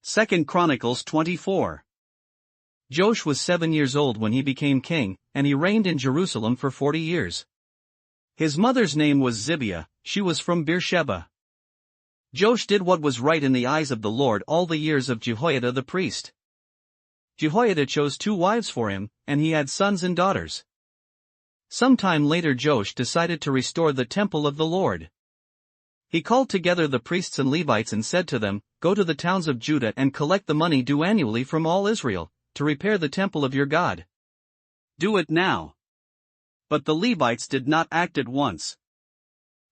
2 Chronicles 24. Joash was 7 years old when he became king, and he reigned in Jerusalem for 40 years. His mother's name was Zibiah, she was from Beersheba. Joash did what was right in the eyes of the Lord all the years of Jehoiada the priest. Jehoiada chose 2 wives for him, and he had sons and daughters. Sometime later Joash decided to restore the temple of the Lord. He called together the priests and Levites and said to them, "Go to the towns of Judah and collect the money due annually from all Israel, to repair the temple of your God. Do it now." But the Levites did not act at once.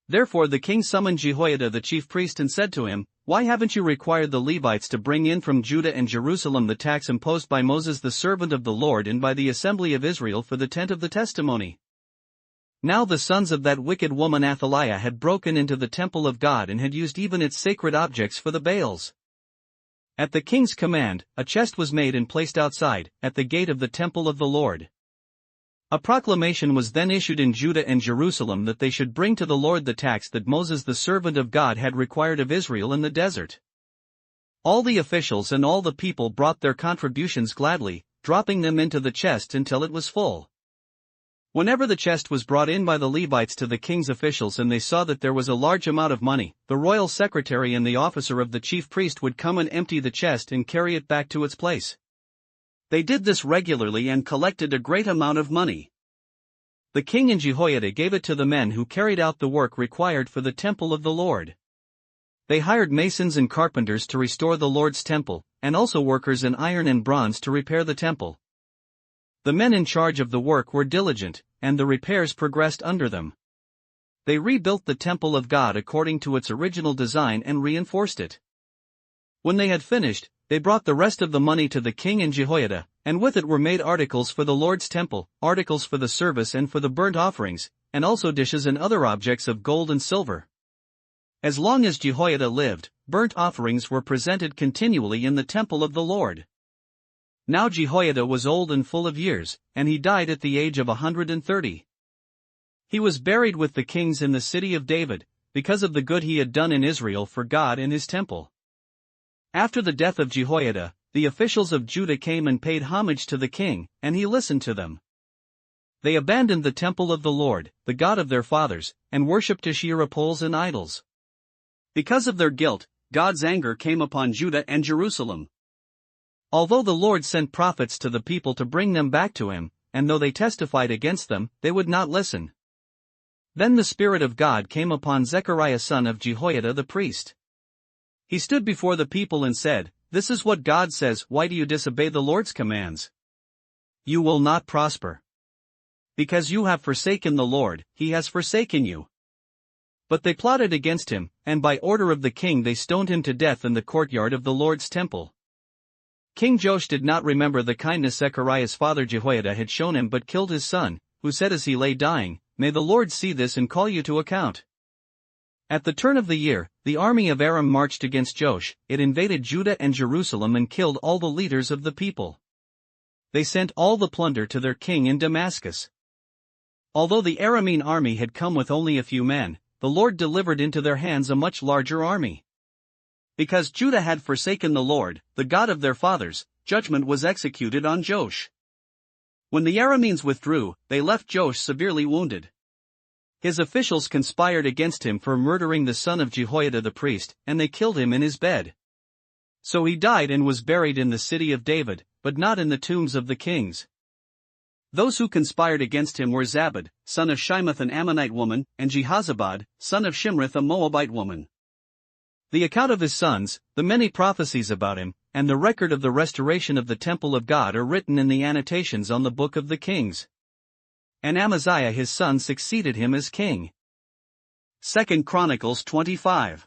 Therefore the king summoned Jehoiada the chief priest and said to him, "Why haven't you required the Levites to bring in from Judah and Jerusalem the tax imposed by Moses the servant of the Lord and by the assembly of Israel for the tent of the testimony?" Now the sons of that wicked woman Athaliah had broken into the temple of God and had used even its sacred objects for the Baals. At the king's command, a chest was made and placed outside, at the gate of the temple of the Lord. A proclamation was then issued in Judah and Jerusalem that they should bring to the Lord the tax that Moses the servant of God had required of Israel in the desert. All the officials and all the people brought their contributions gladly, dropping them into the chest until it was full. Whenever the chest was brought in by the Levites to the king's officials and they saw that there was a large amount of money, the royal secretary and the officer of the chief priest would come and empty the chest and carry it back to its place. They did this regularly and collected a great amount of money. The king and Jehoiada gave it to the men who carried out the work required for the temple of the Lord. They hired masons and carpenters to restore the Lord's temple, and also workers in iron and bronze to repair the temple. The men in charge of the work were diligent, and the repairs progressed under them. They rebuilt the temple of God according to its original design and reinforced it. When they had finished, they brought the rest of the money to the king and Jehoiada, and with it were made articles for the Lord's temple, articles for the service and for the burnt offerings, and also dishes and other objects of gold and silver. As long as Jehoiada lived, burnt offerings were presented continually in the temple of the Lord. Now Jehoiada was old and full of years, and he died at the age of 130. He was buried with the kings in the city of David, because of the good he had done in Israel for God and his temple. After the death of Jehoiada, the officials of Judah came and paid homage to the king, and he listened to them. They abandoned the temple of the Lord, the God of their fathers, and worshipped Asherah poles and idols. Because of their guilt, God's anger came upon Judah and Jerusalem. Although the Lord sent prophets to the people to bring them back to him, and though they testified against them, they would not listen. Then the Spirit of God came upon Zechariah son of Jehoiada the priest. He stood before the people and said, "This is what God says, why do you disobey the Lord's commands? You will not prosper. Because you have forsaken the Lord, he has forsaken you." But they plotted against him, and by order of the king they stoned him to death in the courtyard of the Lord's temple. King Joash did not remember the kindness Zechariah's father Jehoiada had shown him but killed his son, who said as he lay dying, "May the Lord see this and call you to account." At the turn of the year, the army of Aram marched against Joash. It invaded Judah and Jerusalem and killed all the leaders of the people. They sent all the plunder to their king in Damascus. Although the Aramean army had come with only a few men, the Lord delivered into their hands a much larger army. Because Judah had forsaken the Lord, the God of their fathers, judgment was executed on Joash. When the Arameans withdrew, they left Joash severely wounded. His officials conspired against him for murdering the son of Jehoiada the priest, and they killed him in his bed. So he died and was buried in the city of David, but not in the tombs of the kings. Those who conspired against him were Zabad, son of Shimoth an Ammonite woman, and Jehozabad, son of Shimrith a Moabite woman. The account of his sons, the many prophecies about him, and the record of the restoration of the temple of God are written in the annotations on the book of the kings. And Amaziah his son succeeded him as king. 2 Chronicles 25.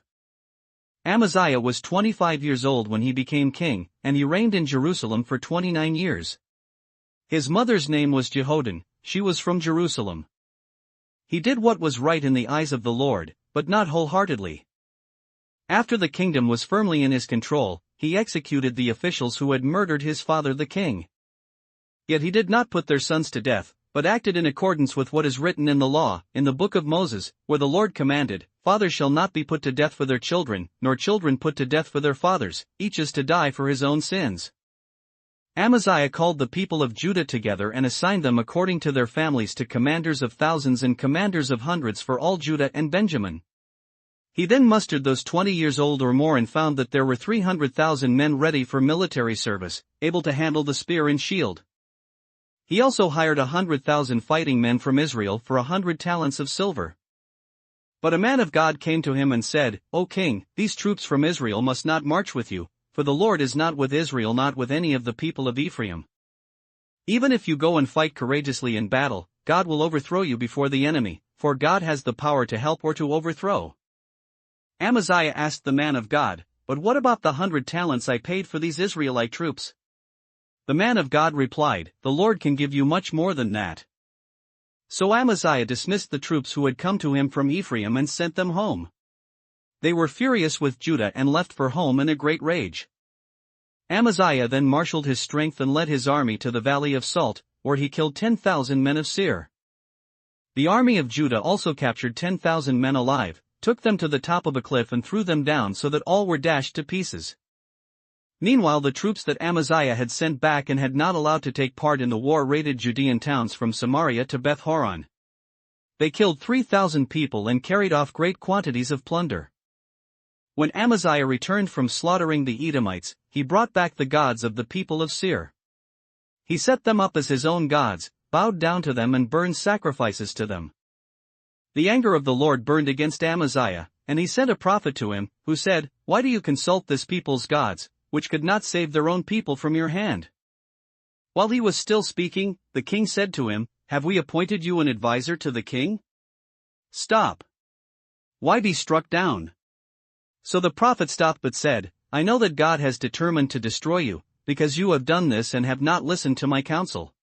Amaziah was 25 years old when he became king, and he reigned in Jerusalem for 29 years. His mother's name was Jehoadan, she was from Jerusalem. He did what was right in the eyes of the Lord, but not wholeheartedly. After the kingdom was firmly in his control, he executed the officials who had murdered his father the king. Yet he did not put their sons to death, but acted in accordance with what is written in the law, in the book of Moses, where the Lord commanded, "Fathers shall not be put to death for their children, nor children put to death for their fathers, each is to die for his own sins." Amaziah called the people of Judah together and assigned them according to their families to commanders of thousands and commanders of hundreds for all Judah and Benjamin. He then mustered those 20 years old or more and found that there were 300,000 men ready for military service, able to handle the spear and shield. He also hired 100,000 fighting men from Israel for 100 talents of silver. But a man of God came to him and said, "O king, these troops from Israel must not march with you, for the Lord is not with Israel, not with any of the people of Ephraim. Even if you go and fight courageously in battle, God will overthrow you before the enemy, for God has the power to help or to overthrow." Amaziah asked the man of God, "But what about the 100 talents I paid for these Israelite troops?" The man of God replied, "The Lord can give you much more than that." So Amaziah dismissed the troops who had come to him from Ephraim and sent them home. They were furious with Judah and left for home in a great rage. Amaziah then marshaled his strength and led his army to the valley of Salt, where he killed 10,000 men of Seir. The army of Judah also captured 10,000 men alive, took them to the top of a cliff and threw them down so that all were dashed to pieces. Meanwhile, the troops that Amaziah had sent back and had not allowed to take part in the war raided Judean towns from Samaria to Beth Horon. They killed 3,000 people and carried off great quantities of plunder. When Amaziah returned from slaughtering the Edomites, he brought back the gods of the people of Seir. He set them up as his own gods, bowed down to them and burned sacrifices to them. The anger of the Lord burned against Amaziah, and he sent a prophet to him, who said, "Why do you consult this people's gods, which could not save their own people from your hand?" While he was still speaking, the king said to him, "Have we appointed you an advisor to the king? Stop. Why be struck down?" So the prophet stopped but said, "I know that God has determined to destroy you, because you have done this and have not listened to my counsel."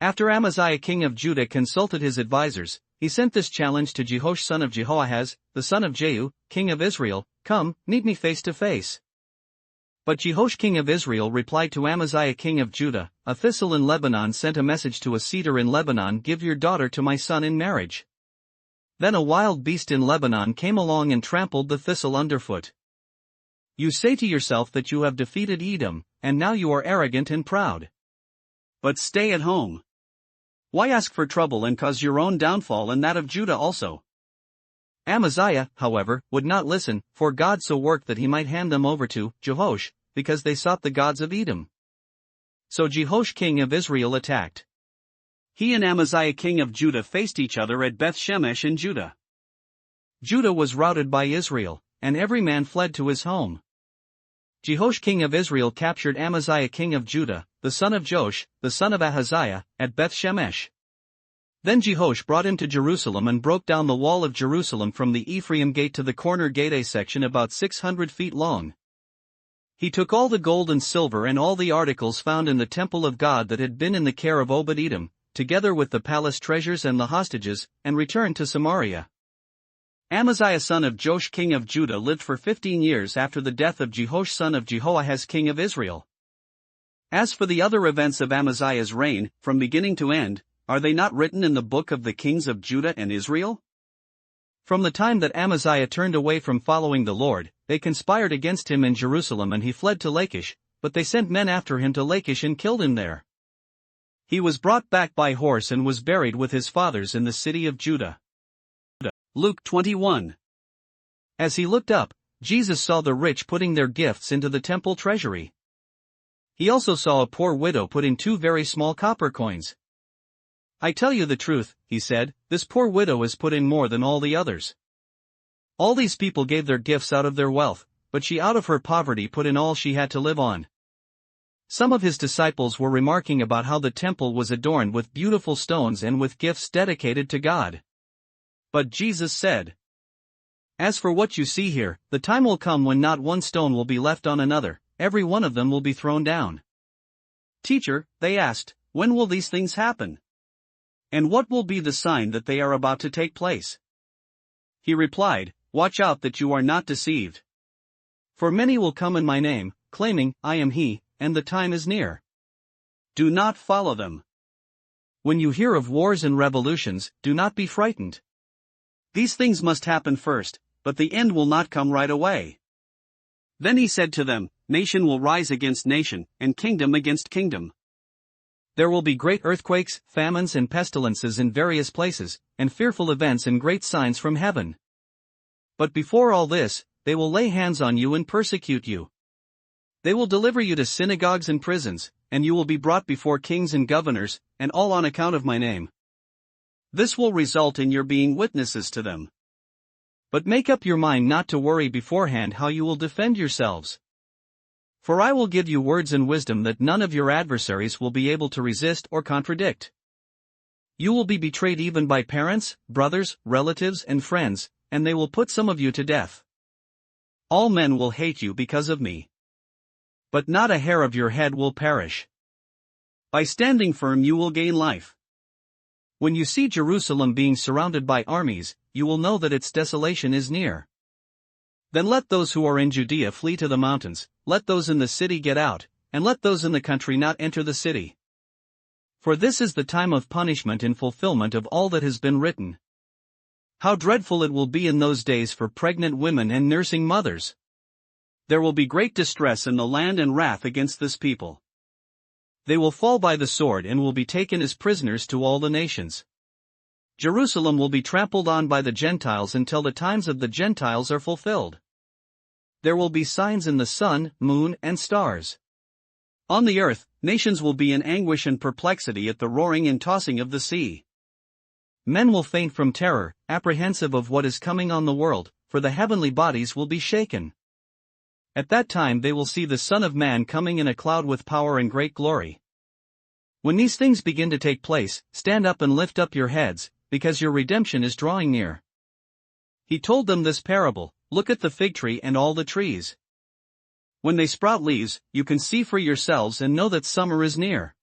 After Amaziah king of Judah consulted his advisers, he sent this challenge to Jehoash son of Jehoahaz, the son of Jehu, king of Israel, "Come, meet me face to face." But Jehoash king of Israel replied to Amaziah king of Judah, "A thistle in Lebanon sent a message to a cedar in Lebanon, 'Give your daughter to my son in marriage.' Then a wild beast in Lebanon came along and trampled the thistle underfoot. You say to yourself that you have defeated Edom, and now you are arrogant and proud. But stay at home. Why ask for trouble and cause your own downfall and that of Judah also?" Amaziah, however, would not listen, for God so worked that he might hand them over to Jehoash, because they sought the gods of Edom. So Jehoash king of Israel attacked. He and Amaziah king of Judah faced each other at Beth Shemesh in Judah. Judah was routed by Israel, and every man fled to his home. Jehoash king of Israel captured Amaziah king of Judah, the son of Joash, the son of Ahaziah, at Beth Shemesh. Then Jehoash brought him to Jerusalem and broke down the wall of Jerusalem from the Ephraim gate to the corner gate, a section about 600 feet long. He took all the gold and silver and all the articles found in the temple of God that had been in the care of Obed-Edom, together with the palace treasures and the hostages, and returned to Samaria. Amaziah son of Joash king of Judah lived for 15 years after the death of Jehoash son of Jehoahaz king of Israel. As for the other events of Amaziah's reign, from beginning to end, are they not written in the book of the kings of Judah and Israel? From the time that Amaziah turned away from following the Lord, they conspired against him in Jerusalem, and he fled to Lachish, but they sent men after him to Lachish and killed him there. He was brought back by horse and was buried with his fathers in the city of Judah. Luke 21. As he looked up, Jesus saw the rich putting their gifts into the temple treasury. He also saw a poor widow putting 2 very small copper coins. "I tell you the truth," he said, "this poor widow has put in more than all the others. All these people gave their gifts out of their wealth, but she out of her poverty put in all she had to live on." Some of his disciples were remarking about how the temple was adorned with beautiful stones and with gifts dedicated to God. But Jesus said, "As for what you see here, the time will come when not one stone will be left on another, every one of them will be thrown down." "Teacher," they asked, "when will these things happen? And what will be the sign that they are about to take place?" He replied, "Watch out that you are not deceived. For many will come in my name, claiming, 'I am he,' and the time is near. Do not follow them. When you hear of wars and revolutions, do not be frightened. These things must happen first, but the end will not come right away. Then he said to them, Nation will rise against nation, and kingdom against kingdom. There will be great earthquakes, famines and pestilences in various places, and fearful events and great signs from heaven. But before all this, they will lay hands on you and persecute you. They will deliver you to synagogues and prisons, and you will be brought before kings and governors, and all on account of my name. This will result in your being witnesses to them. But make up your mind not to worry beforehand how you will defend yourselves. For I will give you words and wisdom that none of your adversaries will be able to resist or contradict. You will be betrayed even by parents, brothers, relatives and friends, and they will put some of you to death. All men will hate you because of me. But not a hair of your head will perish. By standing firm you will gain life. When you see Jerusalem being surrounded by armies, you will know that its desolation is near. Then let those who are in Judea flee to the mountains, let those in the city get out, and let those in the country not enter the city. For this is the time of punishment in fulfillment of all that has been written. How dreadful it will be in those days for pregnant women and nursing mothers! There will be great distress in the land and wrath against this people. They will fall by the sword and will be taken as prisoners to all the nations. Jerusalem will be trampled on by the Gentiles until the times of the Gentiles are fulfilled. There will be signs in the sun, moon, and stars. On the earth, nations will be in anguish and perplexity at the roaring and tossing of the sea. Men will faint from terror, apprehensive of what is coming on the world, for the heavenly bodies will be shaken. At that time they will see the Son of Man coming in a cloud with power and great glory. When these things begin to take place, stand up and lift up your heads, because your redemption is drawing near. He told them this parable, Look at the fig tree and all the trees. When they sprout leaves, you can see for yourselves and know that summer is near.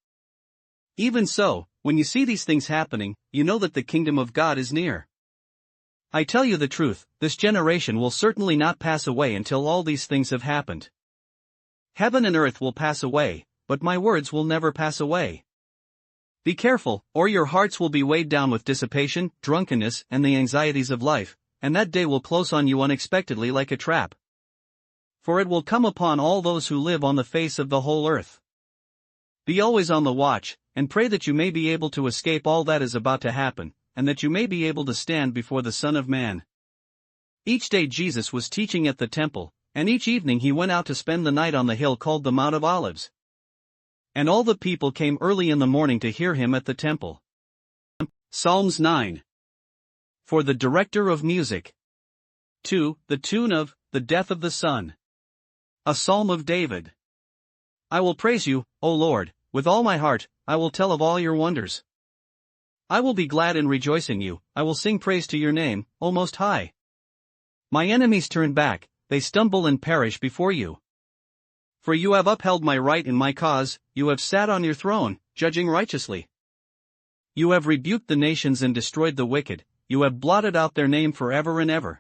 Even so, when you see these things happening, you know that the kingdom of God is near. I tell you the truth, this generation will certainly not pass away until all these things have happened. Heaven and earth will pass away, but my words will never pass away. Be careful, or your hearts will be weighed down with dissipation, drunkenness, and the anxieties of life, and that day will close on you unexpectedly like a trap. For it will come upon all those who live on the face of the whole earth. Be always on the watch, and pray that you may be able to escape all that is about to happen, and that you may be able to stand before the Son of Man. Each day Jesus was teaching at the temple, and each evening he went out to spend the night on the hill called the Mount of Olives. And all the people came early in the morning to hear him at the temple. Psalms 9. For the director of music. 2. The tune of, The Death of the Son. A psalm of David. I will praise you, O Lord, with all my heart, I will tell of all your wonders. I will be glad and rejoice in you, I will sing praise to your name, O Most High. My enemies turn back, they stumble and perish before you. For you have upheld my right in my cause, you have sat on your throne, judging righteously. You have rebuked the nations and destroyed the wicked, you have blotted out their name forever and ever.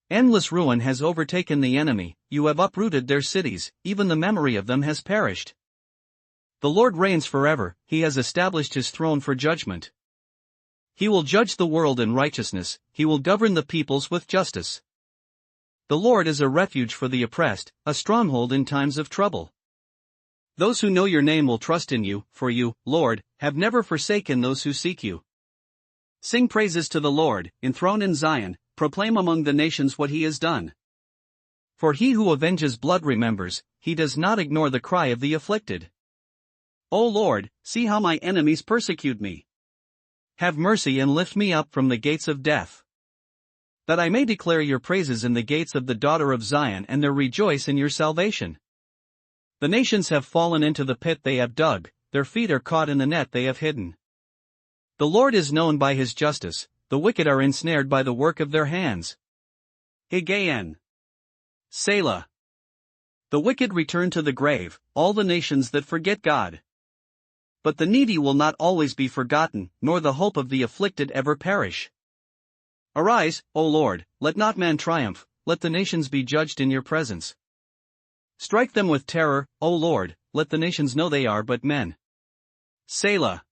Endless ruin has overtaken the enemy, you have uprooted their cities, even the memory of them has perished. The Lord reigns forever, he has established his throne for judgment. He will judge the world in righteousness, he will govern the peoples with justice. The Lord is a refuge for the oppressed, a stronghold in times of trouble. Those who know your name will trust in you, for you, Lord, have never forsaken those who seek you. Sing praises to the Lord, enthroned in Zion, proclaim among the nations what he has done. For he who avenges blood remembers, he does not ignore the cry of the afflicted. O Lord, see how my enemies persecute me. Have mercy and lift me up from the gates of death. That I may declare your praises in the gates of the daughter of Zion and there rejoice in your salvation. The nations have fallen into the pit they have dug, their feet are caught in the net they have hidden. The Lord is known by his justice, the wicked are ensnared by the work of their hands. Higayon. Selah. The wicked return to the grave, all the nations that forget God. But the needy will not always be forgotten, nor the hope of the afflicted ever perish. Arise, O Lord, let not man triumph, let the nations be judged in your presence. Strike them with terror, O Lord, let the nations know they are but men. Selah.